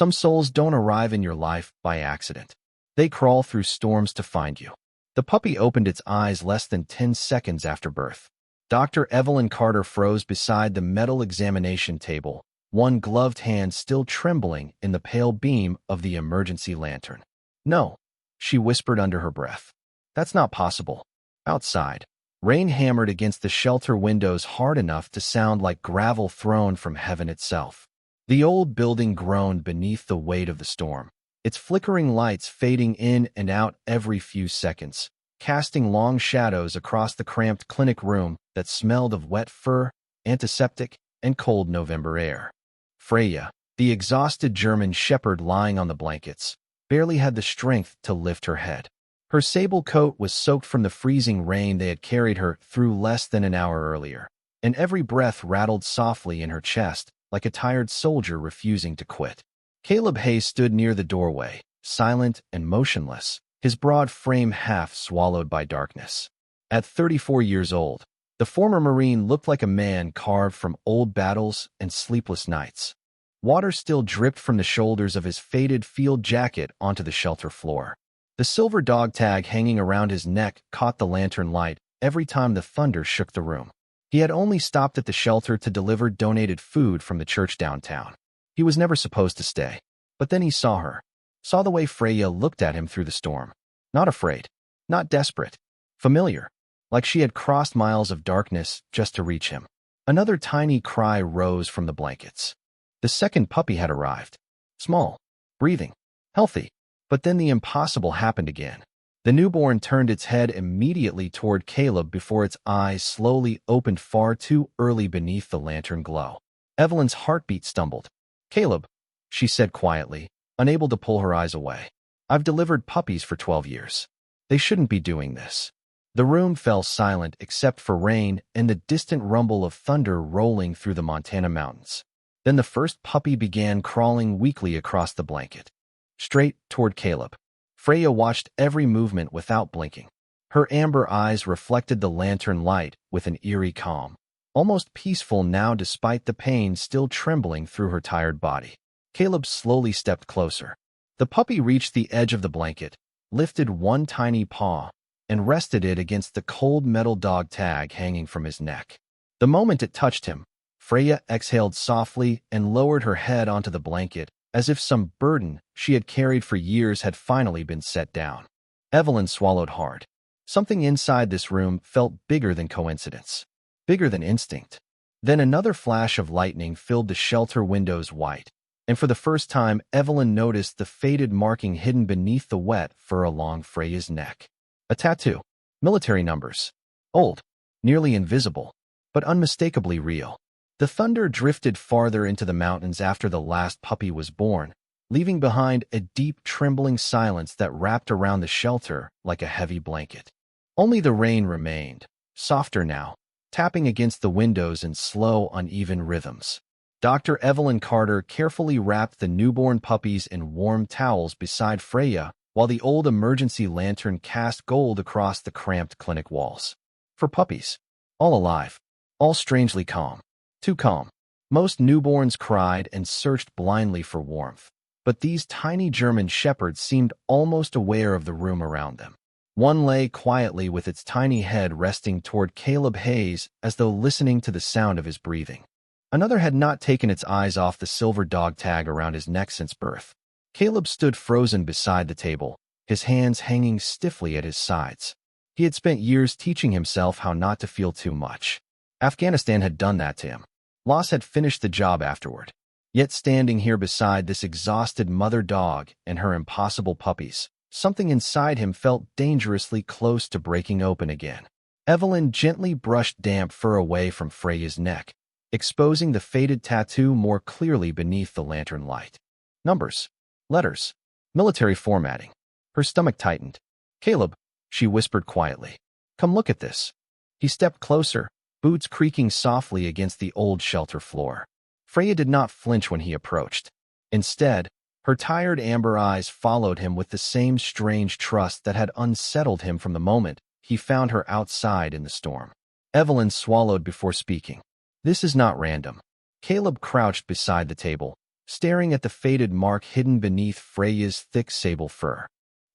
Some souls don't arrive in your life by accident. They crawl through storms to find you. The puppy opened its eyes less than 10 seconds after birth. Dr. Evelyn Carter froze beside the metal examination table, one gloved hand still trembling in the pale beam of the emergency lantern. "No," she whispered under her breath. "That's not possible." Outside, rain hammered against the shelter windows hard enough to sound like gravel thrown from heaven itself. The old building groaned beneath the weight of the storm, its flickering lights fading in and out every few seconds, casting long shadows across the cramped clinic room that smelled of wet fur, antiseptic, and cold November air. Freya, the exhausted German shepherd lying on the blankets, barely had the strength to lift her head. Her sable coat was soaked from the freezing rain they had carried her through less than an hour earlier, and every breath rattled softly in her chest like a tired soldier refusing to quit. Caleb Hayes stood near the doorway, silent and motionless, his broad frame half swallowed by darkness. At 34 years old, the former Marine looked like a man carved from old battles and sleepless nights. Water still dripped from the shoulders of his faded field jacket onto the shelter floor. The silver dog tag hanging around his neck caught the lantern light every time the thunder shook the room. He had only stopped at the shelter to deliver donated food from the church downtown. He was never supposed to stay. But then he saw her, saw the way Freya looked at him through the storm. Not afraid, not desperate, familiar, like she had crossed miles of darkness just to reach him. Another tiny cry rose from the blankets. The second puppy had arrived. Small, breathing, healthy. But then the impossible happened again. The newborn turned its head immediately toward Caleb before its eyes slowly opened far too early beneath the lantern glow. Evelyn's heartbeat stumbled. "Caleb," she said quietly, unable to pull her eyes away. "I've delivered puppies for 12 years. They shouldn't be doing this." The room fell silent except for rain and the distant rumble of thunder rolling through the Montana mountains. Then the first puppy began crawling weakly across the blanket, straight toward Caleb. Freya watched every movement without blinking. Her amber eyes reflected the lantern light with an eerie calm, almost peaceful now despite the pain still trembling through her tired body. Caleb slowly stepped closer. The puppy reached the edge of the blanket, lifted one tiny paw, and rested it against the cold metal dog tag hanging from his neck. The moment it touched him, Freya exhaled softly and lowered her head onto the blanket, as if some burden she had carried for years had finally been set down. Evelyn swallowed hard. Something inside this room felt bigger than coincidence, bigger than instinct. Then another flash of lightning filled the shelter windows white, and for the first time Evelyn noticed the faded marking hidden beneath the wet fur along Freya's neck. A tattoo. Military numbers. Old, nearly invisible, but unmistakably real. The thunder drifted farther into the mountains after the last puppy was born, leaving behind a deep, trembling silence that wrapped around the shelter like a heavy blanket. Only the rain remained, softer now, tapping against the windows in slow, uneven rhythms. Dr. Evelyn Carter carefully wrapped the newborn puppies in warm towels beside Freya, while the old emergency lantern cast gold across the cramped clinic walls. For puppies, all alive, all strangely calm. Too calm. Most newborns cried and searched blindly for warmth, but these tiny German shepherds seemed almost aware of the room around them. One lay quietly with its tiny head resting toward Caleb Hayes as though listening to the sound of his breathing. Another had not taken its eyes off the silver dog tag around his neck since birth. Caleb stood frozen beside the table, his hands hanging stiffly at his sides. He had spent years teaching himself how not to feel too much. Afghanistan had done that to him. Loss had finished the job afterward. Yet standing here beside this exhausted mother dog and her impossible puppies, something inside him felt dangerously close to breaking open again. Evelyn gently brushed damp fur away from Freya's neck, exposing the faded tattoo more clearly beneath the lantern light. Numbers, letters, military formatting. Her stomach tightened. "Caleb," she whispered quietly, "come look at this." He stepped closer, boots creaking softly against the old shelter floor. Freya did not flinch when he approached. Instead, her tired amber eyes followed him with the same strange trust that had unsettled him from the moment he found her outside in the storm. Evelyn swallowed before speaking. "This is not random." Caleb crouched beside the table, staring at the faded mark hidden beneath Freya's thick sable fur.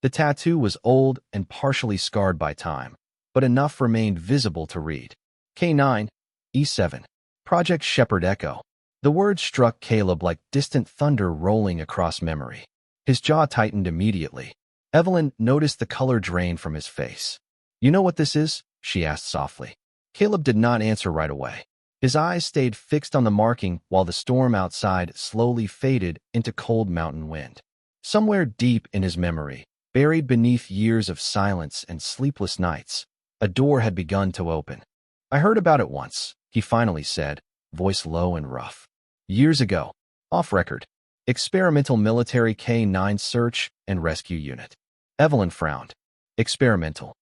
The tattoo was old and partially scarred by time, but enough remained visible to read. K9, E7. Project Shepherd Echo. The words struck Caleb like distant thunder rolling across memory. His jaw tightened immediately. Evelyn noticed the color drain from his face. "You know what this is?" she asked softly. Caleb did not answer right away. His eyes stayed fixed on the marking while the storm outside slowly faded into cold mountain wind. Somewhere deep in his memory, buried beneath years of silence and sleepless nights, a door had begun to open. "I heard about it once," he finally said, voice low and rough. "Years ago. Off record. Experimental military K9 search and rescue unit." Evelyn frowned. "Experimental."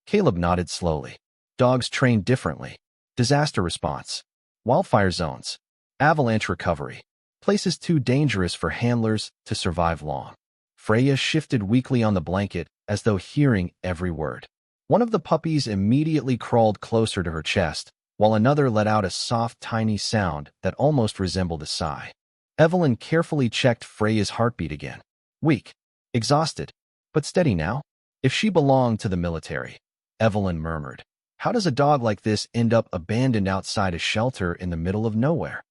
Caleb nodded slowly. "Dogs trained differently. Disaster response. Wildfire zones. Avalanche recovery. Places too dangerous for handlers to survive long." Freya shifted weakly on the blanket as though hearing every word. One of the puppies immediately crawled closer to her chest, while another let out a soft, tiny sound that almost resembled a sigh. Evelyn carefully checked Freya's heartbeat again. Weak, exhausted, but steady now. "If she belonged to the military," Evelyn murmured. "How does a dog like this end up abandoned outside a shelter in the middle of nowhere?"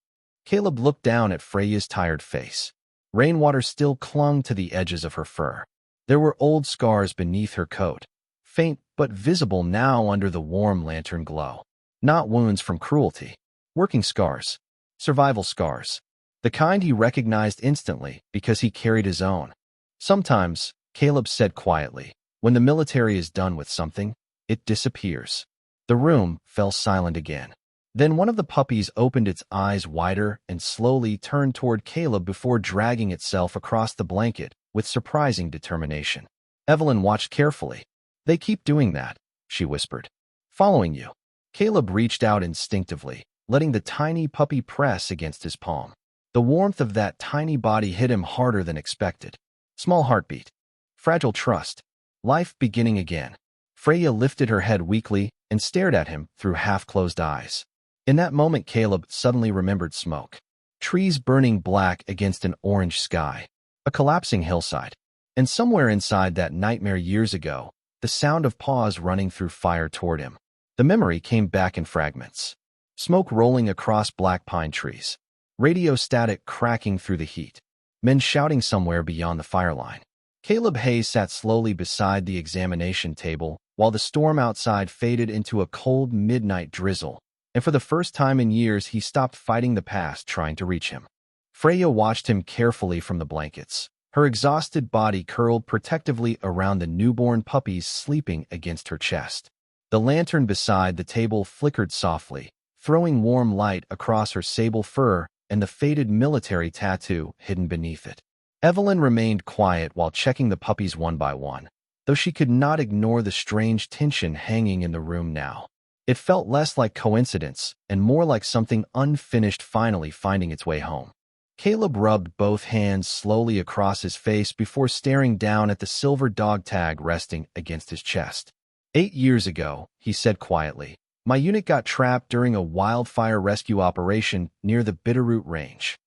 Caleb looked down at Freya's tired face. Rainwater still clung to the edges of her fur. There were old scars beneath her coat, faint but visible now under the warm lantern glow. Not wounds from cruelty. Working scars. Survival scars. The kind he recognized instantly because he carried his own. "Sometimes," Caleb said quietly, "when the military is done with something, it disappears." The room fell silent again. Then one of the puppies opened its eyes wider and slowly turned toward Caleb before dragging itself across the blanket with surprising determination. Evelyn watched carefully. "They keep doing that," she whispered. "Following you." Caleb reached out instinctively, letting the tiny puppy press against his palm. The warmth of that tiny body hit him harder than expected. Small heartbeat. Fragile trust. Life beginning again. Freya lifted her head weakly and stared at him through half-closed eyes. In that moment, Caleb suddenly remembered smoke. Trees burning black against an orange sky. A collapsing hillside. And somewhere inside that nightmare years ago, the sound of paws running through fire toward him. The memory came back in fragments. Smoke rolling across black pine trees. Radio static cracking through the heat. Men shouting somewhere beyond the fire line. Caleb Hayes sat slowly beside the examination table while the storm outside faded into a cold midnight drizzle, and for the first time in years he stopped fighting the past trying to reach him. Freya watched him carefully from the blankets, her exhausted body curled protectively around the newborn puppies sleeping against her chest. The lantern beside the table flickered softly, throwing warm light across her sable fur and the faded military tattoo hidden beneath it. Evelyn remained quiet while checking the puppies one by one, though she could not ignore the strange tension hanging in the room now. It felt less like coincidence and more like something unfinished finally finding its way home. Caleb rubbed both hands slowly across his face before staring down at the silver dog tag resting against his chest. 8 years ago, he said quietly, my unit got trapped during a wildfire rescue operation near the Bitterroot Range.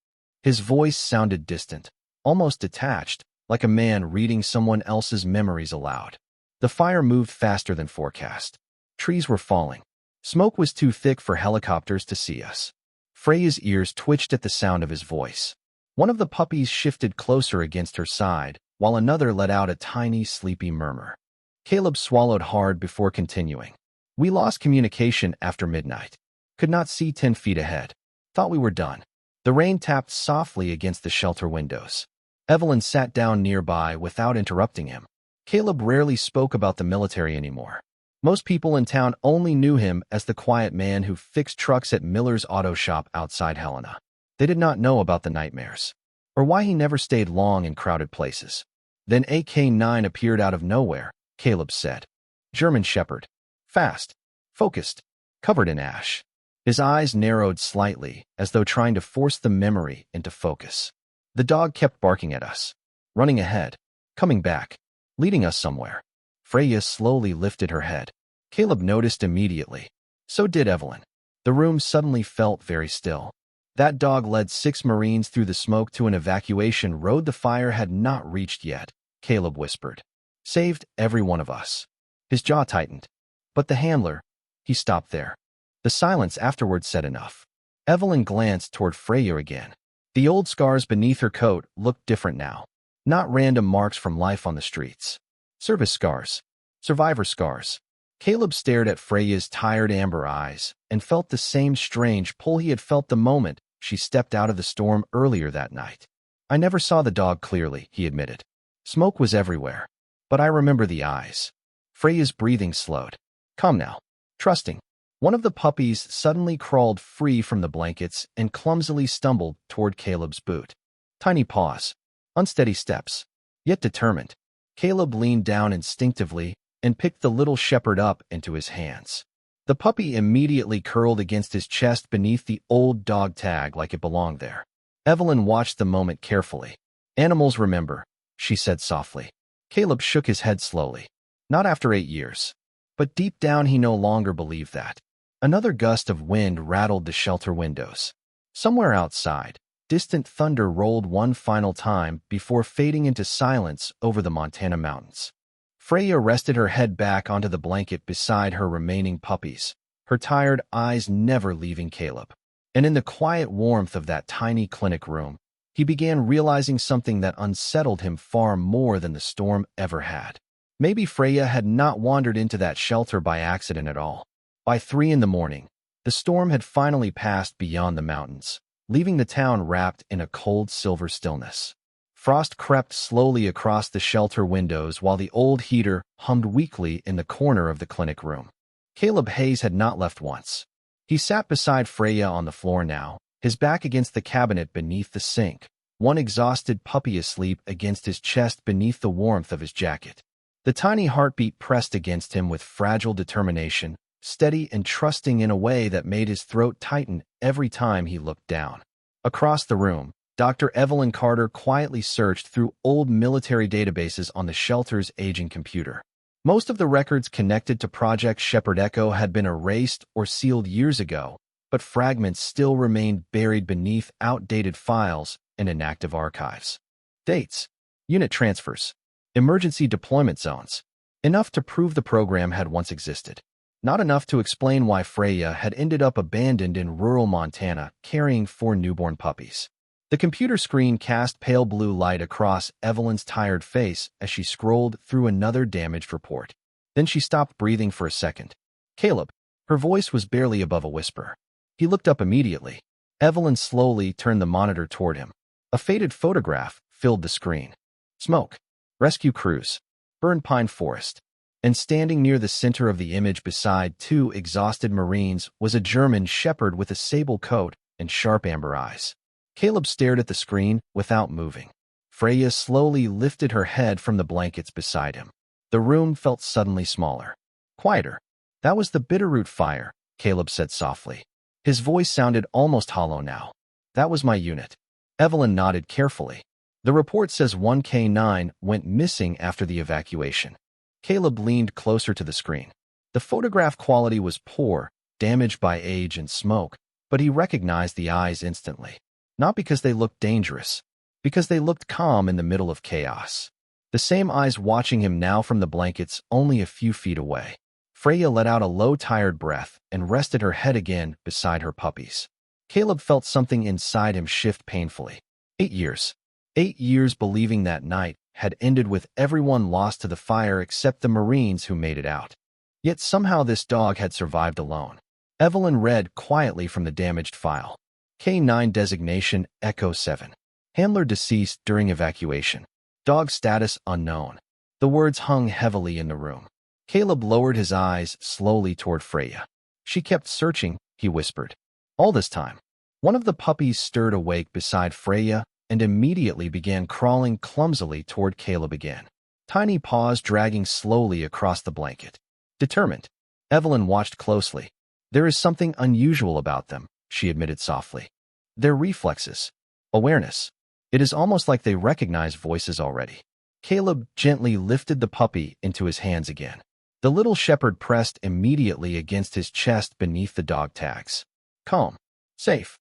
His voice sounded distant, almost detached, like a man reading someone else's memories aloud. The fire moved faster than forecast. Trees were falling. Smoke was too thick for helicopters to see us. Freya's ears twitched at the sound of his voice. One of the puppies shifted closer against her side, while another let out a tiny, sleepy murmur. Caleb swallowed hard before continuing. We lost communication after midnight. Could not see 10 feet ahead. Thought we were done. The rain tapped softly against the shelter windows. Evelyn sat down nearby without interrupting him. Caleb rarely spoke about the military anymore. Most people in town only knew him as the quiet man who fixed trucks at Miller's auto shop outside Helena. They did not know about the nightmares, or why he never stayed long in crowded places. Then AK-9 appeared out of nowhere, Caleb said. German Shepherd. Fast, focused, covered in ash. His eyes narrowed slightly, as though trying to force the memory into focus. The dog kept barking at us, running ahead, coming back, leading us somewhere. Freya slowly lifted her head. Caleb noticed immediately. So did Evelyn. The room suddenly felt very still. That dog led 6 Marines through the smoke to an evacuation road the fire had not reached yet, Caleb whispered. Saved every one of us. His jaw tightened. But the handler, he stopped there. The silence afterward said enough. Evelyn glanced toward Freya again. The old scars beneath her coat looked different now. Not random marks from life on the streets. Service scars. Survivor scars. Caleb stared at Freya's tired amber eyes and felt the same strange pull he had felt the moment she stepped out of the storm earlier that night. I never saw the dog clearly, he admitted. Smoke was everywhere. But I remember the eyes. Freya's breathing slowed. Calm now. Trusting. One of the puppies suddenly crawled free from the blankets and clumsily stumbled toward Caleb's boot. Tiny paws. Unsteady steps. Yet determined. Caleb leaned down instinctively and picked the little shepherd up into his hands. The puppy immediately curled against his chest beneath the old dog tag like it belonged there. Evelyn watched the moment carefully. Animals remember, she said softly. Caleb shook his head slowly. Not after 8 years. But deep down he no longer believed that. Another gust of wind rattled the shelter windows. Somewhere outside, distant thunder rolled one final time before fading into silence over the Montana mountains. Freya rested her head back onto the blanket beside her remaining puppies, her tired eyes never leaving Caleb. And in the quiet warmth of that tiny clinic room, he began realizing something that unsettled him far more than the storm ever had. Maybe Freya had not wandered into that shelter by accident at all. By 3 in the morning, the storm had finally passed beyond the mountains, leaving the town wrapped in a cold silver stillness. Frost crept slowly across the shelter windows while the old heater hummed weakly in the corner of the clinic room. Caleb Hayes had not left once. He sat beside Freya on the floor now, his back against the cabinet beneath the sink, one exhausted puppy asleep against his chest beneath the warmth of his jacket. The tiny heartbeat pressed against him with fragile determination, steady and trusting in a way that made his throat tighten every time he looked down. Across the room, Dr. Evelyn Carter quietly searched through old military databases on the shelter's aging computer. Most of the records connected to Project Shepherd Echo had been erased or sealed years ago, but fragments still remained buried beneath outdated files and inactive archives. Dates, unit transfers, emergency deployment zones. Enough to prove the program had once existed. Not enough to explain why Freya had ended up abandoned in rural Montana carrying 4 newborn puppies. The computer screen cast pale blue light across Evelyn's tired face as she scrolled through another damaged report. Then she stopped breathing for a second. Caleb. Her voice was barely above a whisper. He looked up immediately. Evelyn slowly turned the monitor toward him. A faded photograph filled the screen. Smoke. Rescue crews. Burned pine forest. And standing near the center of the image beside 2 exhausted Marines was a German shepherd with a sable coat and sharp amber eyes. Caleb stared at the screen without moving. Freya slowly lifted her head from the blankets beside him. The room felt suddenly smaller. Quieter. That was the Bitterroot fire, Caleb said softly. His voice sounded almost hollow now. That was my unit. Evelyn nodded carefully. The report says 1 K9 went missing after the evacuation. Caleb leaned closer to the screen. The photograph quality was poor, damaged by age and smoke, but he recognized the eyes instantly. Not because they looked dangerous, because they looked calm in the middle of chaos. The same eyes watching him now from the blankets only a few feet away. Freya let out a low, tired breath and rested her head again beside her puppies. Caleb felt something inside him shift painfully. 8 years. 8 years believing that night had ended with everyone lost to the fire except the Marines who made it out. Yet somehow this dog had survived alone. Evelyn read quietly from the damaged file. K9 designation Echo 7. Handler deceased during evacuation. Dog status unknown. The words hung heavily in the room. Caleb lowered his eyes slowly toward Freya. She kept searching, he whispered. All this time. One of the puppies stirred awake beside Freya and immediately began crawling clumsily toward Caleb again. Tiny paws dragging slowly across the blanket. Determined. Evelyn watched closely. There is something unusual about them, she admitted softly. Their reflexes. Awareness. It is almost like they recognize voices already. Caleb gently lifted the puppy into his hands again. The little shepherd pressed immediately against his chest beneath the dog tags. Calm. Safe.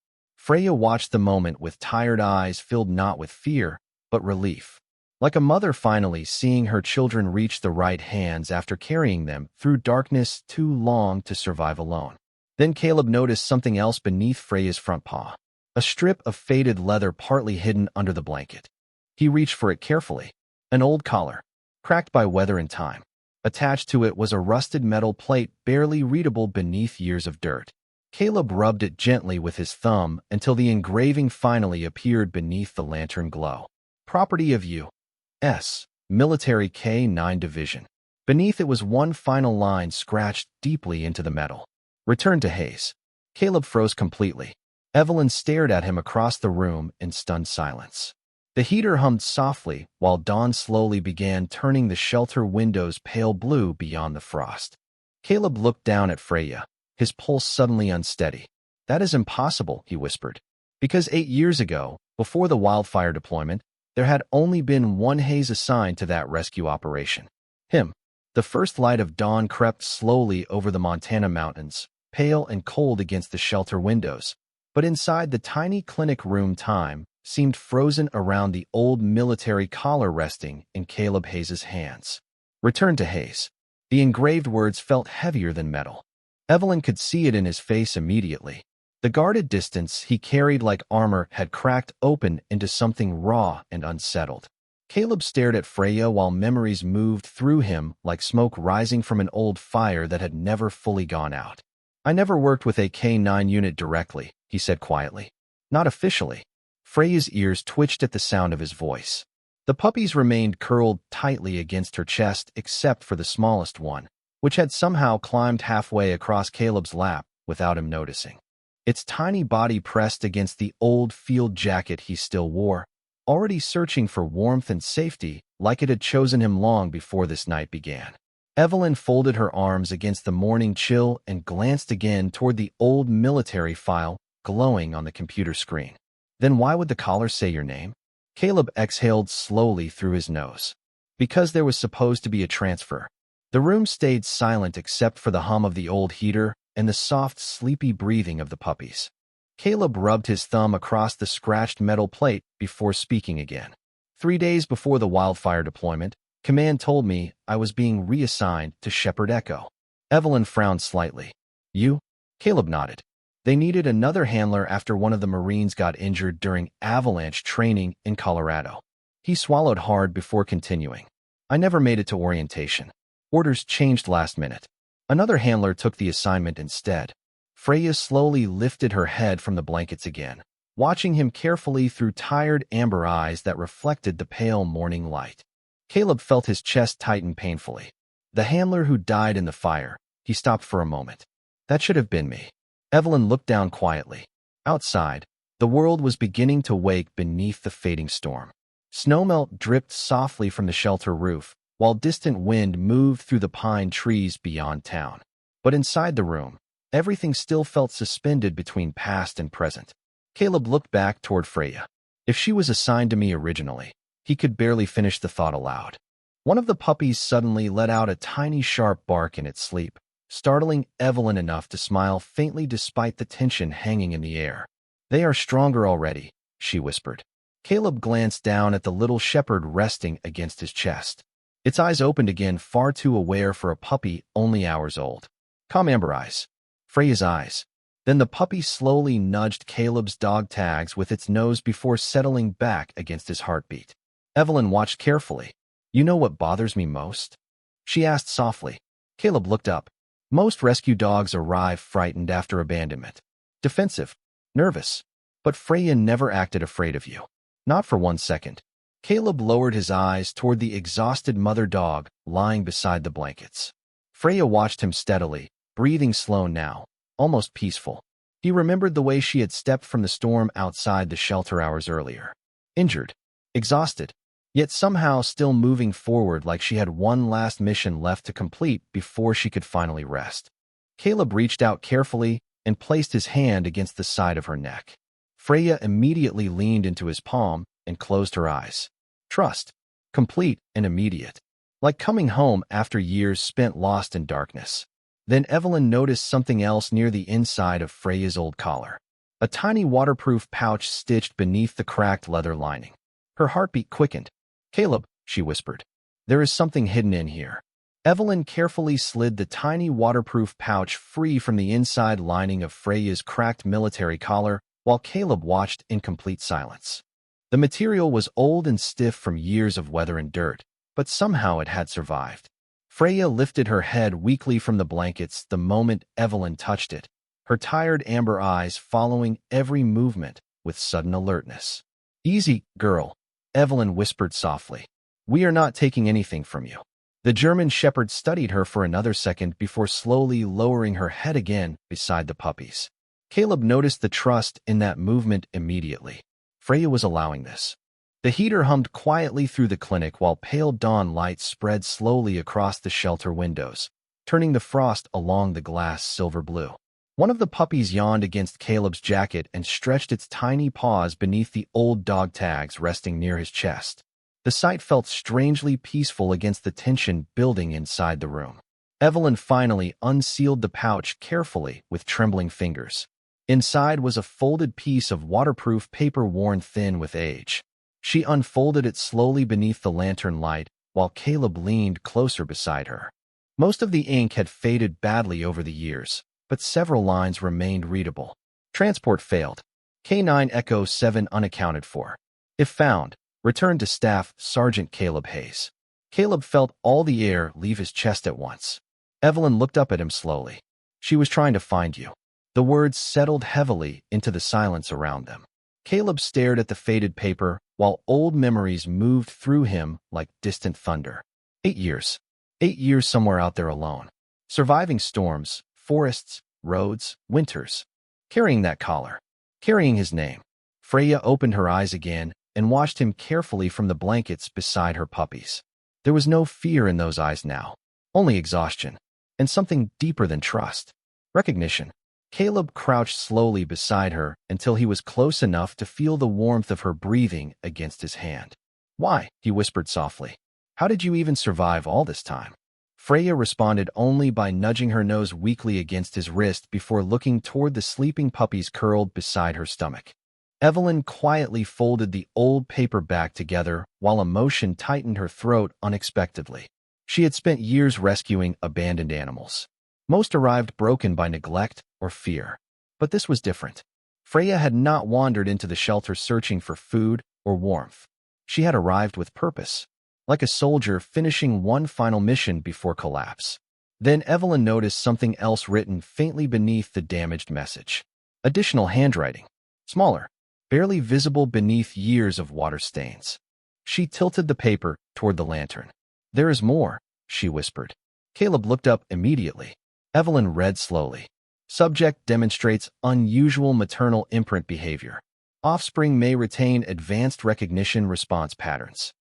Freya watched the moment with tired eyes filled not with fear, but relief. Like a mother finally seeing her children reach the right hands after carrying them through darkness too long to survive alone. Then Caleb noticed something else beneath Freya's front paw. A strip of faded leather partly hidden under the blanket. He reached for it carefully. An old collar, cracked by weather and time. Attached to it was a rusted metal plate barely readable beneath years of dirt. Caleb rubbed it gently with his thumb until the engraving finally appeared beneath the lantern glow. Property of U.S. Military K-9 Division. Beneath it was one final line scratched deeply into the metal. Return to Hayes. Caleb froze completely. Evelyn stared at him across the room in stunned silence. The heater hummed softly while dawn slowly began turning the shelter windows pale blue beyond the frost. Caleb looked down at Freya, his pulse suddenly unsteady. That is impossible, he whispered. Because 8 years ago, before the wildfire deployment, there had only been one Hayes assigned to that rescue operation. Him. The first light of dawn crept slowly over the Montana mountains, pale and cold against the shelter windows. But inside the tiny clinic room time seemed frozen around the old military collar resting in Caleb Hayes's hands. Return to Hayes. The engraved words felt heavier than metal. Evelyn could see it in his face immediately. The guarded distance he carried like armor had cracked open into something raw and unsettled. Caleb stared at Freya while memories moved through him like smoke rising from an old fire that had never fully gone out. I never worked with a K-9 unit directly, he said quietly. Not officially. Freya's ears twitched at the sound of his voice. The puppies remained curled tightly against her chest except for the smallest one, which had somehow climbed halfway across Caleb's lap without him noticing. Its tiny body pressed against the old field jacket he still wore, already searching for warmth and safety like it had chosen him long before this night began. Evelyn folded her arms against the morning chill and glanced again toward the old military file glowing on the computer screen. Then why would the collar say your name? Caleb exhaled slowly through his nose. Because there was supposed to be a transfer. The room stayed silent except for the hum of the old heater and the soft, sleepy breathing of the puppies. Caleb rubbed his thumb across the scratched metal plate before speaking again. 3 days before the wildfire deployment, Command told me I was being reassigned to Shepherd Echo. Evelyn frowned slightly. You? Caleb nodded. They needed another handler after one of the Marines got injured during avalanche training in Colorado. He swallowed hard before continuing. I never made it to orientation. Orders changed last minute. Another handler took the assignment instead. Freya slowly lifted her head from the blankets again, watching him carefully through tired amber eyes that reflected the pale morning light. Caleb felt his chest tighten painfully. The handler who died in the fire. He stopped for a moment. That should have been me. Evelyn looked down quietly. Outside, the world was beginning to wake beneath the fading storm. Snowmelt dripped softly from the shelter roof, while distant wind moved through the pine trees beyond town. But inside the room, everything still felt suspended between past and present. Caleb looked back toward Freya. If she was assigned to me originally, he could barely finish the thought aloud. One of the puppies suddenly let out a tiny sharp bark in its sleep, startling Evelyn enough to smile faintly despite the tension hanging in the air. They are stronger already, she whispered. Caleb glanced down at the little shepherd resting against his chest. Its eyes opened again, far too aware for a puppy only hours old. Calm amber eyes. Freya's eyes. Then the puppy slowly nudged Caleb's dog tags with its nose before settling back against his heartbeat. Evelyn watched carefully. You know what bothers me most? She asked softly. Caleb looked up. Most rescue dogs arrive frightened after abandonment. Defensive. Nervous. But Freya never acted afraid of you. Not for 1 second. Caleb lowered his eyes toward the exhausted mother dog lying beside the blankets. Freya watched him steadily, breathing slow now, almost peaceful. He remembered the way she had stepped from the storm outside the shelter hours earlier. Injured. Exhausted. Yet somehow still moving forward like she had one last mission left to complete before she could finally rest. Caleb reached out carefully and placed his hand against the side of her neck. Freya immediately leaned into his palm and closed her eyes. Trust. Complete and immediate. Like coming home after years spent lost in darkness. Then Evelyn noticed something else near the inside of Freya's old collar. a tiny waterproof pouch stitched beneath the cracked leather lining. Her heartbeat quickened. "Caleb," she whispered. "There is something hidden in here." Evelyn carefully slid the tiny waterproof pouch free from the inside lining of Freya's cracked military collar while Caleb watched in complete silence. The material was old and stiff from years of weather and dirt, but somehow it had survived. Freya lifted her head weakly from the blankets the moment Evelyn touched it, her tired amber eyes following every movement with sudden alertness. "Easy, girl," Evelyn whispered softly. "We are not taking anything from you." The German shepherd studied her for another second before slowly lowering her head again beside the puppies. Caleb noticed the trust in that movement immediately. Freya was allowing this. The heater hummed quietly through the clinic while pale dawn light spread slowly across the shelter windows, turning the frost along the glass silver blue. One of the puppies yawned against Caleb's jacket and stretched its tiny paws beneath the old dog tags resting near his chest. The sight felt strangely peaceful against the tension building inside the room. Evelyn finally unsealed the pouch carefully with trembling fingers. Inside was a folded piece of waterproof paper worn thin with age. She unfolded it slowly beneath the lantern light while Caleb leaned closer beside her. Most of the ink had faded badly over the years, but several lines remained readable. "Transport failed. K9 Echo 7 unaccounted for. If found, return to staff, Sergeant Caleb Hayes." Caleb felt all the air leave his chest at once. Evelyn looked up at him slowly. "She was trying to find you." The words settled heavily into the silence around them. Caleb stared at the faded paper while old memories moved through him like distant thunder. 8 years. 8 years somewhere out there alone. Surviving storms, forests, roads, winters. Carrying that collar. Carrying his name. Freya opened her eyes again and watched him carefully from the blankets beside her puppies. There was no fear in those eyes now, only exhaustion, and something deeper than trust. Recognition. Caleb crouched slowly beside her until he was close enough to feel the warmth of her breathing against his hand. "Why?" he whispered softly. "How did you even survive all this time?" Freya responded only by nudging her nose weakly against his wrist before looking toward the sleeping puppies curled beside her stomach. Evelyn quietly folded the old paper back together while emotion tightened her throat unexpectedly. She had spent years rescuing abandoned animals. Most arrived broken by neglect or fear. But this was different. Freya had not wandered into the shelter searching for food or warmth. She had arrived with purpose, like a soldier finishing one final mission before collapse. Then Evelyn noticed something else written faintly beneath the damaged message. Additional handwriting. Smaller, barely visible beneath years of water stains. She tilted the paper toward the lantern. "There is more," she whispered. Caleb looked up immediately. Evelyn read slowly. Subject demonstrates unusual maternal imprint behavior. Offspring may retain advanced recognition response patterns.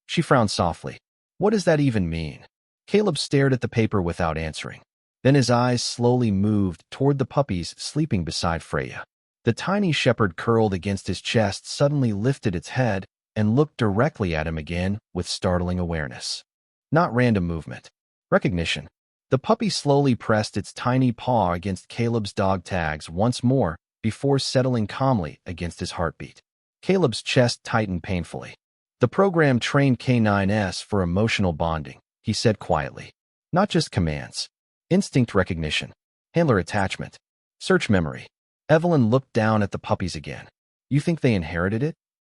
She frowned softly. What does that even mean? Caleb stared at the paper without answering. Then his eyes slowly moved toward the puppies sleeping beside Freya. The tiny shepherd curled against his chest suddenly lifted its head and looked directly at him again with startling awareness. Not random movement. Recognition. The puppy slowly pressed its tiny paw against Caleb's dog tags once more before settling calmly against his heartbeat. Caleb's chest tightened painfully. "The program trained K9s for emotional bonding," he said quietly. "Not just commands. Instinct recognition, handler attachment, search memory." Evelyn looked down at the puppies again. "You think they inherited it?"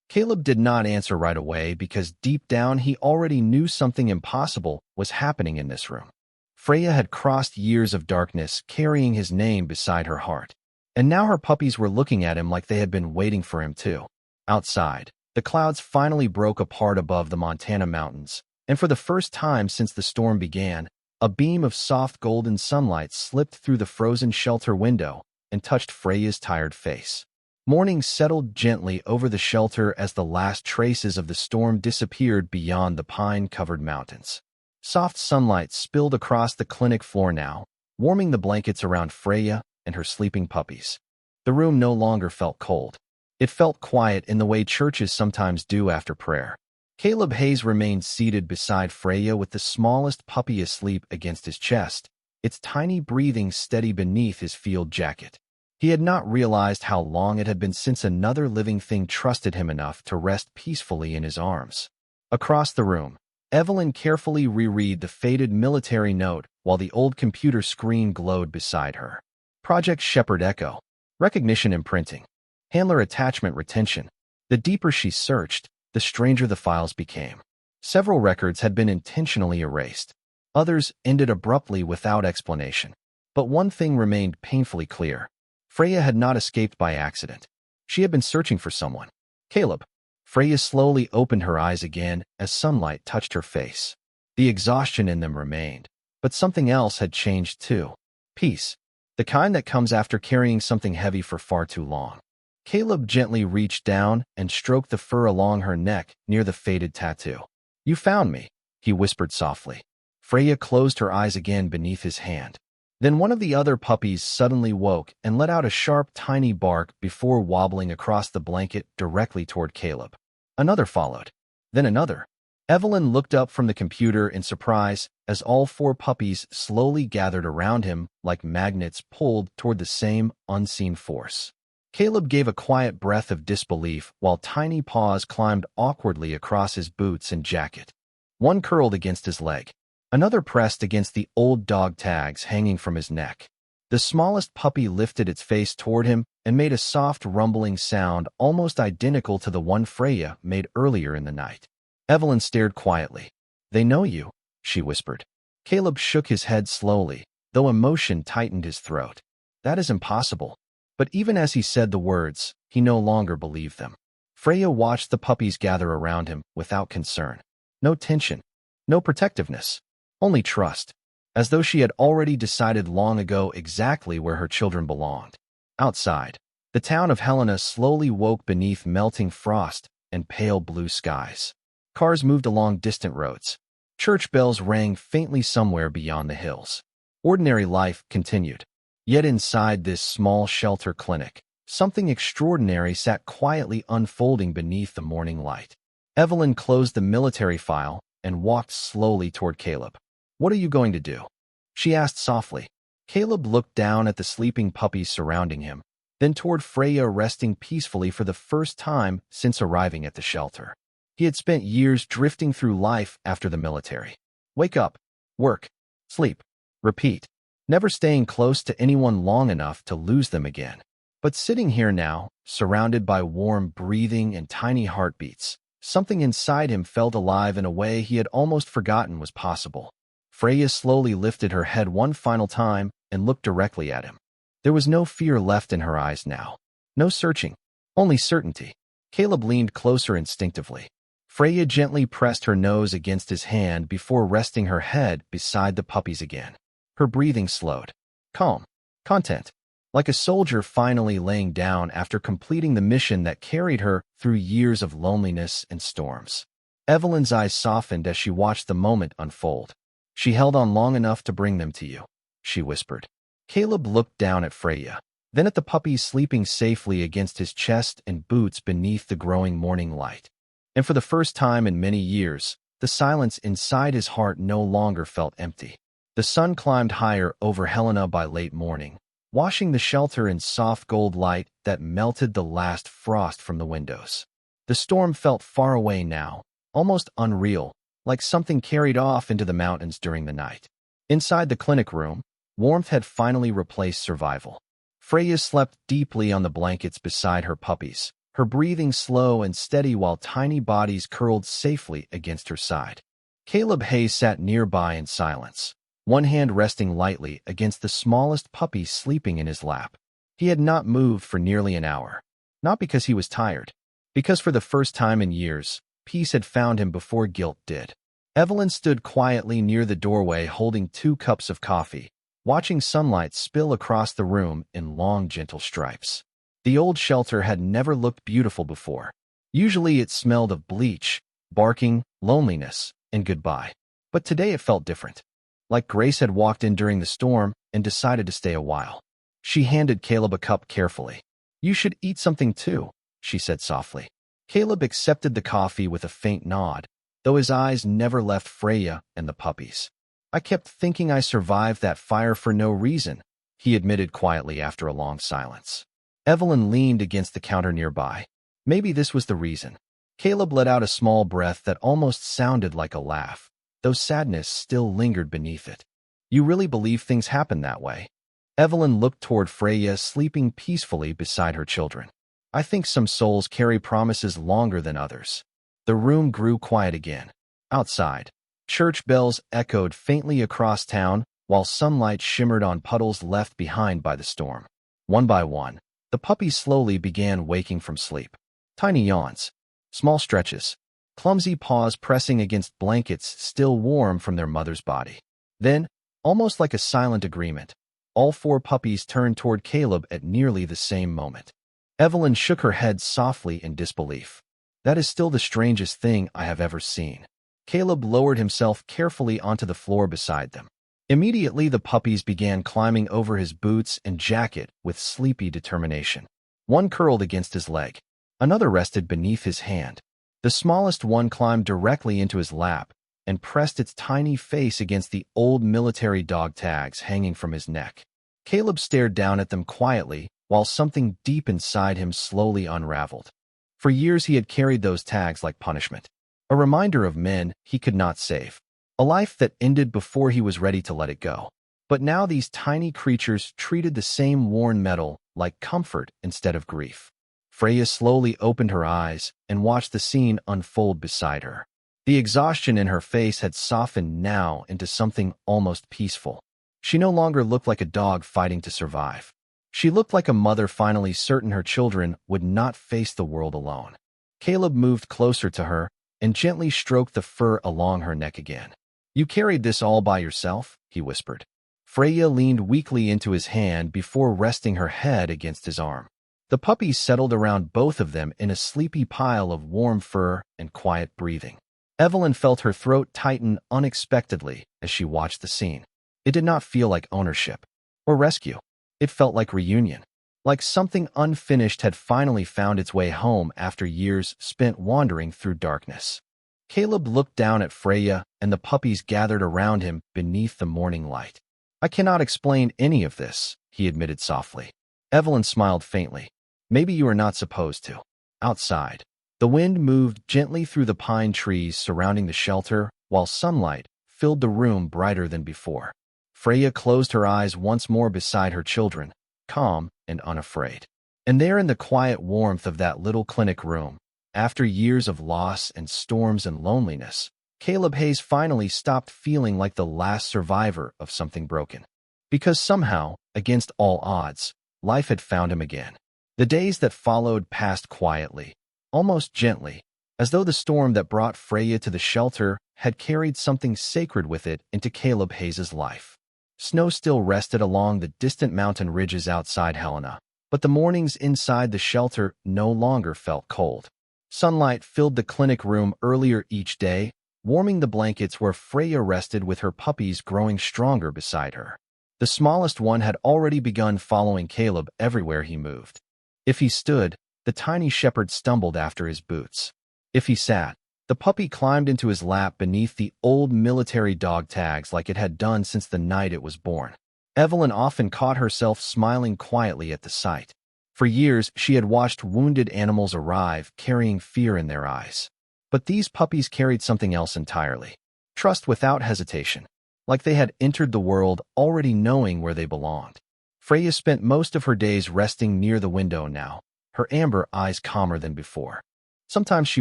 Caleb did not answer right away because deep down he already knew something impossible was happening in this room. Freya had crossed years of darkness carrying his name beside her heart. And now her puppies were looking at him like they had been waiting for him too. Outside, the clouds finally broke apart above the Montana mountains, and for the first time since the storm began, a beam of soft golden sunlight slipped through the frozen shelter window and touched Freya's tired face. Morning settled gently over the shelter as the last traces of the storm disappeared beyond the pine-covered mountains. Soft sunlight spilled across the clinic floor now, warming the blankets around Freya and her sleeping puppies. The room no longer felt cold. It felt quiet in the way churches sometimes do after prayer. Caleb Hayes remained seated beside Freya with the smallest puppy asleep against his chest, its tiny breathing steady beneath his field jacket. He had not realized how long it had been since another living thing trusted him enough to rest peacefully in his arms. Across the room, Evelyn carefully reread the faded military note while the old computer screen glowed beside her. Project Shepherd Echo. Recognition imprinting. Handler attachment retention. The deeper she searched, the stranger the files became. Several records had been intentionally erased. Others ended abruptly without explanation. But one thing remained painfully clear. Freya had not escaped by accident. She had been searching for someone. Caleb. Freya slowly opened her eyes again as sunlight touched her face. The exhaustion in them remained, but something else had changed too. Peace. The kind that comes after carrying something heavy for far too long. Caleb gently reached down and stroked the fur along her neck near the faded tattoo. You found me, he whispered softly. Freya closed her eyes again beneath his hand. Then one of the other puppies suddenly woke and let out a sharp, tiny bark before wobbling across the blanket directly toward Caleb. Another followed. Then another. Evelyn looked up from the computer in surprise as all 4 puppies slowly gathered around him like magnets pulled toward the same unseen force. Caleb gave a quiet breath of disbelief while tiny paws climbed awkwardly across his boots and jacket. One curled against his leg. Another pressed against the old dog tags hanging from his neck. The smallest puppy lifted its face toward him and made a soft rumbling sound almost identical to the one Freya made earlier in the night. Evelyn stared quietly. They know you, she whispered. Caleb shook his head slowly, though emotion tightened his throat. That is impossible. But even as he said the words, he no longer believed them. Freya watched the puppies gather around him without concern. No tension, no protectiveness, only trust, as though she had already decided long ago exactly where her children belonged. Outside, the town of Helena slowly woke beneath melting frost and pale blue skies. Cars moved along distant roads. Church bells rang faintly somewhere beyond the hills. Ordinary life continued. Yet inside this small shelter clinic, something extraordinary sat quietly unfolding beneath the morning light. Evelyn closed the military file and walked slowly toward Caleb. What are you going to do? She asked softly. Caleb looked down at the sleeping puppies surrounding him, then toward Freya resting peacefully for the first time since arriving at the shelter. He had spent years drifting through life after the military. Wake up, work, sleep, repeat, never staying close to anyone long enough to lose them again. But sitting here now, surrounded by warm breathing and tiny heartbeats, something inside him felt alive in a way he had almost forgotten was possible. Freya slowly lifted her head one final time and looked directly at him. There was no fear left in her eyes now. No searching, only certainty. Caleb leaned closer instinctively. Freya gently pressed her nose against his hand before resting her head beside the puppy's again. Her breathing slowed. Calm. Content. Like a soldier finally laying down after completing the mission that carried her through years of loneliness and storms. Evelyn's eyes softened as she watched the moment unfold. She held on long enough to bring them to you, she whispered. Caleb looked down at Freya, then at the puppies sleeping safely against his chest and boots beneath the growing morning light. And for the first time in many years, the silence inside his heart no longer felt empty. The sun climbed higher over Helena by late morning, washing the shelter in soft gold light that melted the last frost from the windows. The storm felt far away now, almost unreal, like something carried off into the mountains during the night. Inside the clinic room, warmth had finally replaced survival. Freya slept deeply on the blankets beside her puppies, her breathing slow and steady while tiny bodies curled safely against her side. Caleb Hayes sat nearby in silence, one hand resting lightly against the smallest puppy sleeping in his lap. He had not moved for nearly an hour, not because he was tired, because for the first time in years, peace had found him before guilt did. Evelyn stood quietly near the doorway holding 2 cups of coffee, watching sunlight spill across the room in long, gentle stripes. The old shelter had never looked beautiful before. Usually it smelled of bleach, barking, loneliness, and goodbye. But today it felt different. Like Grace had walked in during the storm and decided to stay a while. She handed Caleb a cup carefully. You should eat something too, she said softly. Caleb accepted the coffee with a faint nod, though his eyes never left Freya and the puppies. I kept thinking I survived that fire for no reason, he admitted quietly after a long silence. Evelyn leaned against the counter nearby. Maybe this was the reason. Caleb let out a small breath that almost sounded like a laugh, though sadness still lingered beneath it. You really believe things happen that way? Evelyn looked toward Freya, sleeping peacefully beside her children. I think some souls carry promises longer than others. The room grew quiet again. Outside, church bells echoed faintly across town, while sunlight shimmered on puddles left behind by the storm. One by one, the puppies slowly began waking from sleep. Tiny yawns, small stretches, clumsy paws pressing against blankets still warm from their mother's body. Then, almost like a silent agreement, all 4 puppies turned toward Caleb at nearly the same moment. Evelyn shook her head softly in disbelief. That is still the strangest thing I have ever seen. Caleb lowered himself carefully onto the floor beside them. Immediately, the puppies began climbing over his boots and jacket with sleepy determination. One curled against his leg. Another rested beneath his hand. The smallest one climbed directly into his lap and pressed its tiny face against the old military dog tags hanging from his neck. Caleb stared down at them quietly while something deep inside him slowly unraveled. For years he had carried those tags like punishment, a reminder of men he could not save, a life that ended before he was ready to let it go. But now these tiny creatures treated the same worn metal like comfort instead of grief. Freya slowly opened her eyes and watched the scene unfold beside her. The exhaustion in her face had softened now into something almost peaceful. She no longer looked like a dog fighting to survive. She looked like a mother finally certain her children would not face the world alone. Caleb moved closer to her and gently stroked the fur along her neck again. You carried this all by yourself, he whispered. Freya leaned weakly into his hand before resting her head against his arm. The puppies settled around both of them in a sleepy pile of warm fur and quiet breathing. Evelyn felt her throat tighten unexpectedly as she watched the scene. It did not feel like ownership or rescue. It felt like reunion, like something unfinished had finally found its way home after years spent wandering through darkness. Caleb looked down at Freya, and the puppies gathered around him beneath the morning light. I cannot explain any of this, he admitted softly. Evelyn smiled faintly. Maybe you are not supposed to. Outside, the wind moved gently through the pine trees surrounding the shelter, while sunlight filled the room brighter than before. Freya closed her eyes once more beside her children, calm and unafraid. And there in the quiet warmth of that little clinic room, after years of loss and storms and loneliness, Caleb Hayes finally stopped feeling like the last survivor of something broken. Because somehow, against all odds, life had found him again. The days that followed passed quietly, almost gently, as though the storm that brought Freya to the shelter had carried something sacred with it into Caleb Hayes' life. Snow still rested along the distant mountain ridges outside Helena, but the mornings inside the shelter no longer felt cold. Sunlight filled the clinic room earlier each day, warming the blankets where Freya rested with her puppies growing stronger beside her. The smallest one had already begun following Caleb everywhere he moved. If he stood, the tiny shepherd stumbled after his boots. If he sat, the puppy climbed into his lap beneath the old military dog tags like it had done since the night it was born. Evelyn often caught herself smiling quietly at the sight. For years, she had watched wounded animals arrive, carrying fear in their eyes. But these puppies carried something else entirely. Trust without hesitation, like they had entered the world already knowing where they belonged. Freya spent most of her days resting near the window now, her amber eyes calmer than before. Sometimes she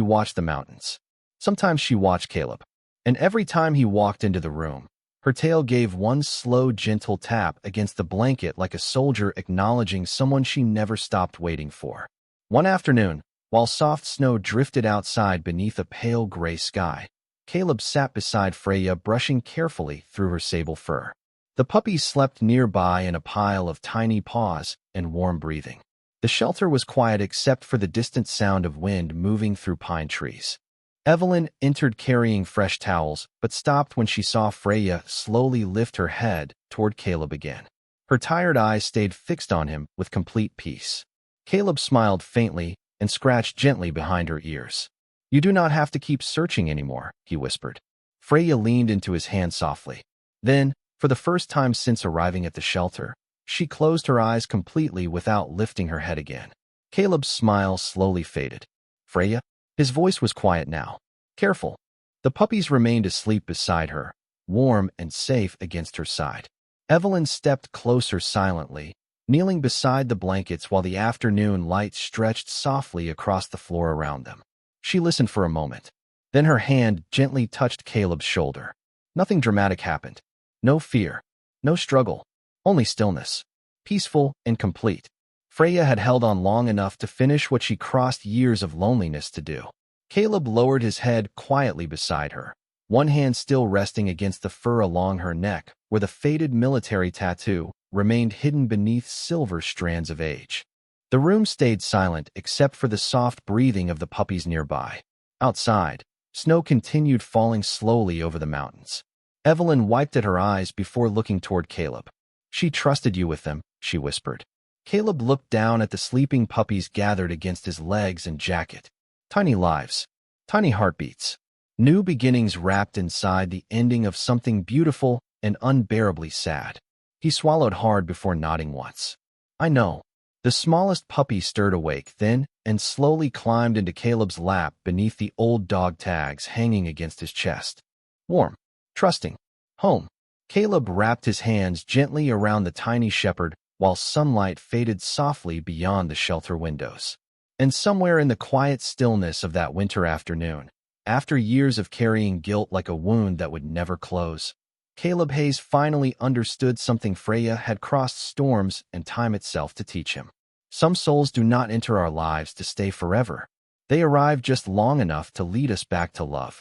watched the mountains. Sometimes she watched Caleb. And every time he walked into the room, her tail gave one slow, gentle tap against the blanket like a soldier acknowledging someone she never stopped waiting for. One afternoon, while soft snow drifted outside beneath a pale gray sky, Caleb sat beside Freya, brushing carefully through her sable fur. The puppies slept nearby in a pile of tiny paws and warm breathing. The shelter was quiet except for the distant sound of wind moving through pine trees. Evelyn entered carrying fresh towels, but stopped when she saw Freya slowly lift her head toward Caleb again. Her tired eyes stayed fixed on him with complete peace. Caleb smiled faintly and scratched gently behind her ears. You do not have to keep searching anymore, he whispered. Freya leaned into his hand softly. Then, for the first time since arriving at the shelter, She closed her eyes completely without lifting her head again. Caleb's smile slowly faded. Freya? His voice was quiet now. Careful. The puppies remained asleep beside her, warm and safe against her side. Evelyn stepped closer silently, kneeling beside the blankets while the afternoon light stretched softly across the floor around them. She listened for a moment. Then her hand gently touched Caleb's shoulder. Nothing dramatic happened. No fear. No struggle. Only stillness. Peaceful and complete. Freya had held on long enough to finish what she crossed years of loneliness to do. Caleb lowered his head quietly beside her, one hand still resting against the fur along her neck, where the faded military tattoo remained hidden beneath silver strands of age. The room stayed silent except for the soft breathing of the puppies nearby. Outside, snow continued falling slowly over the mountains. Evelyn wiped at her eyes before looking toward Caleb. She trusted you with them, she whispered. Caleb looked down at the sleeping puppies gathered against his legs and jacket. Tiny lives. Tiny heartbeats. New beginnings wrapped inside the ending of something beautiful and unbearably sad. He swallowed hard before nodding once. I know. The smallest puppy stirred awake then and slowly climbed into Caleb's lap beneath the old dog tags hanging against his chest. Warm. Trusting. Home. Caleb wrapped his hands gently around the tiny shepherd while sunlight faded softly beyond the shelter windows. And somewhere in the quiet stillness of that winter afternoon, after years of carrying guilt like a wound that would never close, Caleb Hayes finally understood something Freya had crossed storms and time itself to teach him. Some souls do not enter our lives to stay forever. They arrive just long enough to lead us back to love.